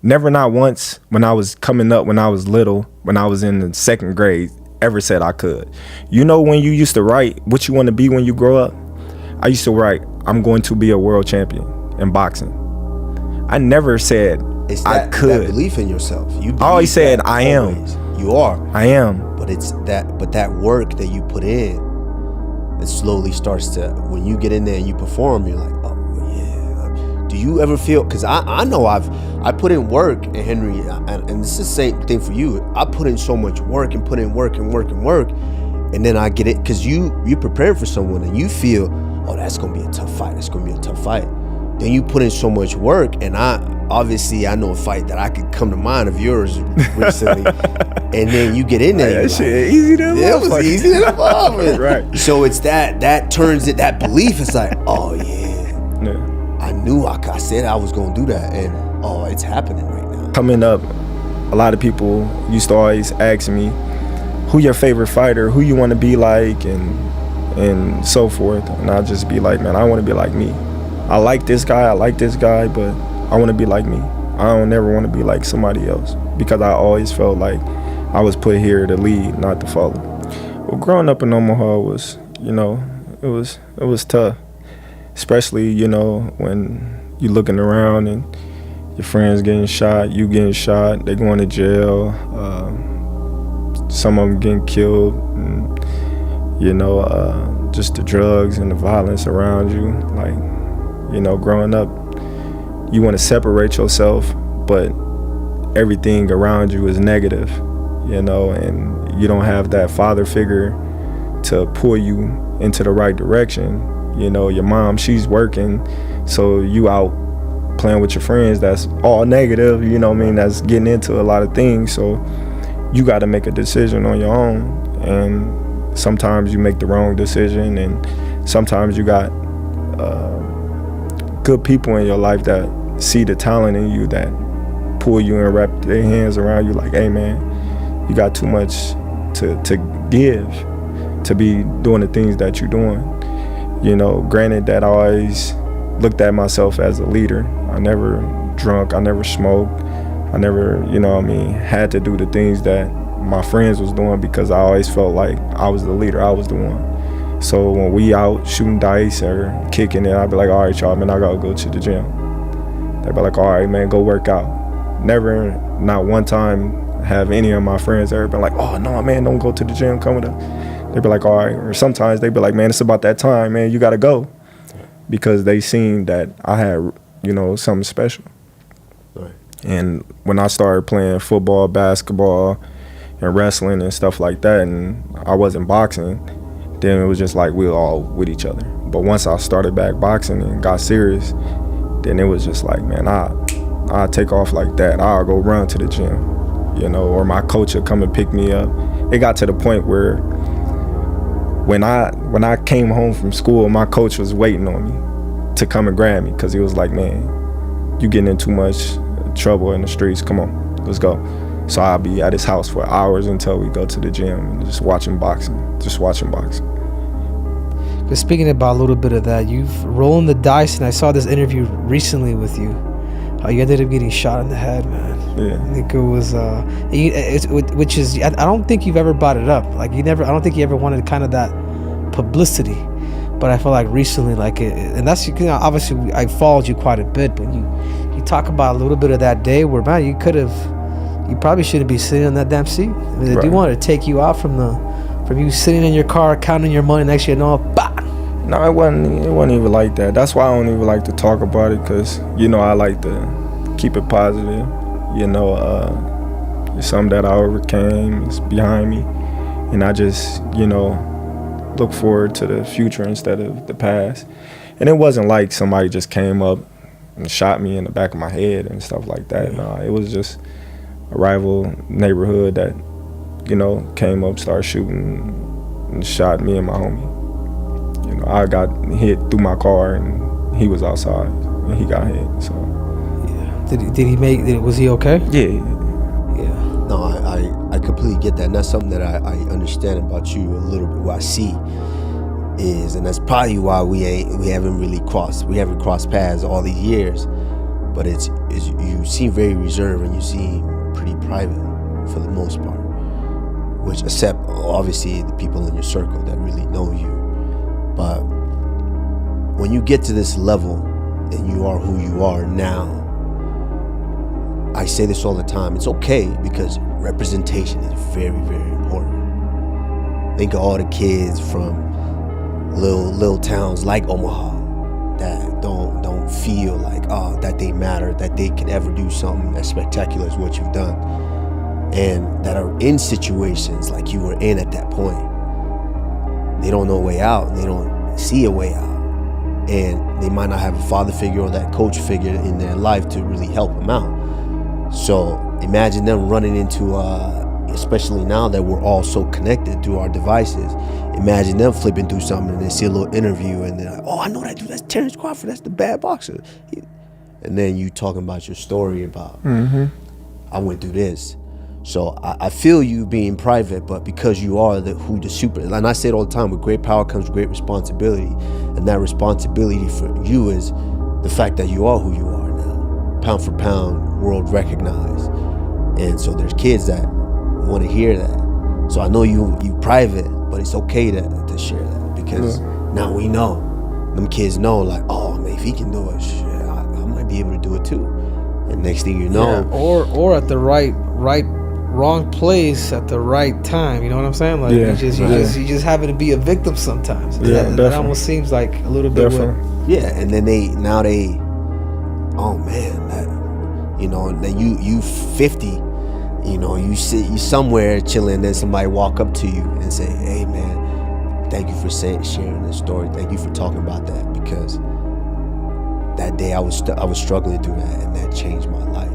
never, not once, when I was coming up, when I was little, when I was in the 2nd grade, ever said I could. You know, when you used to write what you want to be when you grow up, I used to write, I'm going to be a world champion in boxing. I never said I could. That belief in yourself. You I always said I am. You are. I am. But that work that you put in, it slowly starts to, when you get in there and you perform, you're like, oh yeah. Do you ever feel, because I know I put in work, and Henry, and this is the same thing for you. I put in so much work and put in work and work and work, and then I get it, because you're preparing for someone and you feel, oh, that's gonna be a tough fight. It's gonna be a tough fight. Then you put in so much work, and I know a fight that I could come to mind of yours recently, and then you get in there. That shit easy to it was easy to involve with. Right. So it's that turns it, that belief. It's like, oh yeah. I knew I said I was gonna do that, and oh, it's happening right now. Coming up, a lot of people used to always ask me, who your favorite fighter, who you want to be like, and so forth. And I'll just be like, man, I want to be like me. I like this guy, but I want to be like me. I don't ever want to be like somebody else, because I always felt like I was put here to lead, not to follow. Well, growing up in Omaha was, it was tough, especially, when you're looking around and your friends getting shot, you getting shot, they going to jail, some of them getting killed, and, just the drugs and the violence around you. Like, growing up, you want to separate yourself, but everything around you is negative, and you don't have that father figure to pull you into the right direction. Your mom, she's working, so you out playing with your friends, that's all negative, that's getting into a lot of things. So you got to make a decision on your own, and sometimes you make the wrong decision, and sometimes you got good people in your life that see the talent in you, that pull you and wrap their hands around you like, hey man, you got too much to give to be doing the things that you're doing. Granted that I always looked at myself as a leader. I never drunk, I never smoked, I never, had to do the things that my friends was doing, because I always felt like I was the leader, I was the one. So when we out shooting dice or kicking it, I'd be like, all right, y'all, man, I gotta go to the gym. They'd be like, all right, man, go work out. Never, not one time have any of my friends ever been like, oh, no, man, don't go to the gym, come with us. They'd be like, all right. Or sometimes they'd be like, man, it's about that time, man, you gotta go. Because they seen that I had, something special. Right. And when I started playing football, basketball, and wrestling and stuff like that, and I wasn't boxing, then it was just like we were all with each other. But once I started back boxing and got serious, then it was just like, man, I'll take off like that. I'll go run to the gym, or my coach would come and pick me up. It got to the point where when I came home from school, my coach was waiting on me to come and grab me, because he was like, man, you getting in too much trouble in the streets. Come on, let's go. So I'll be at his house for hours until we go to the gym and just watching boxing. But speaking about a little bit of that, you've rolling the dice, and I saw this interview recently with you. How you ended up getting shot in the head, man. Yeah. I think it was, which is, I don't think you've ever brought it up. Like I don't think you ever wanted kind of that publicity. But I feel like recently, and that's, obviously I followed you quite a bit, but you talk about a little bit of that day where, man, you probably shouldn't be sitting on that damn seat. I mean, they do want to take you out from you sitting in your car counting your money, next year, bah! No, it wasn't even like that. That's why I don't even like to talk about it, because I like to keep it positive. It's something that I overcame, it's behind me, and I just look forward to the future instead of the past. And it wasn't like somebody just came up and shot me in the back of my head and stuff like that. No, it was just a rival neighborhood that came up, started shooting, and shot me and my homie. I got hit through my car, and he was outside, and he got hit. So yeah, was he okay? Yeah. No, I completely get that, and that's something that I understand about you a little bit. What I see is, and that's probably why we haven't crossed paths all these years, but it's you seem very reserved and you seem pretty private for the most part, which except obviously the people in your circle that really know you. But when you get to this level and you are who you are now, I say this all the time, it's okay, because representation is very, very important. Think of all the kids from little towns like Omaha that don't feel like that they matter, that they can ever do something as spectacular as what you've done, and that are in situations like you were in at that point. They don't know a way out, and they don't see a way out, and they might not have a father figure or that coach figure in their life to really help them out. So imagine them running into especially now that we're all so connected through our devices, imagine them flipping through something and they see a little interview and they're like, oh, I know that dude, that's Terence Crawford, that's the bad boxer. And then you talking about your story about, I went through this. So I feel you being private, but because you are the super, and I say it all the time, with great power comes great responsibility. And that responsibility for you is the fact that you are who you are now, pound for pound, world recognized. And so there's kids that want to hear that. So I know you private, but it's okay to share that, because now we know, them kids know, like, oh man, if he can do it, shit, I might be able to do it too. And next thing you know, or at the wrong place at the right time. You know what I'm saying? Like you just happen to be a victim sometimes. That almost seems like a little bit. Yeah, and then they, oh man, that, you know, that you 50. You know, you somewhere chilling, then somebody walk up to you and say, hey man, thank you for sharing this story. Thank you for talking about that, because that day I was struggling through that, and that changed my life.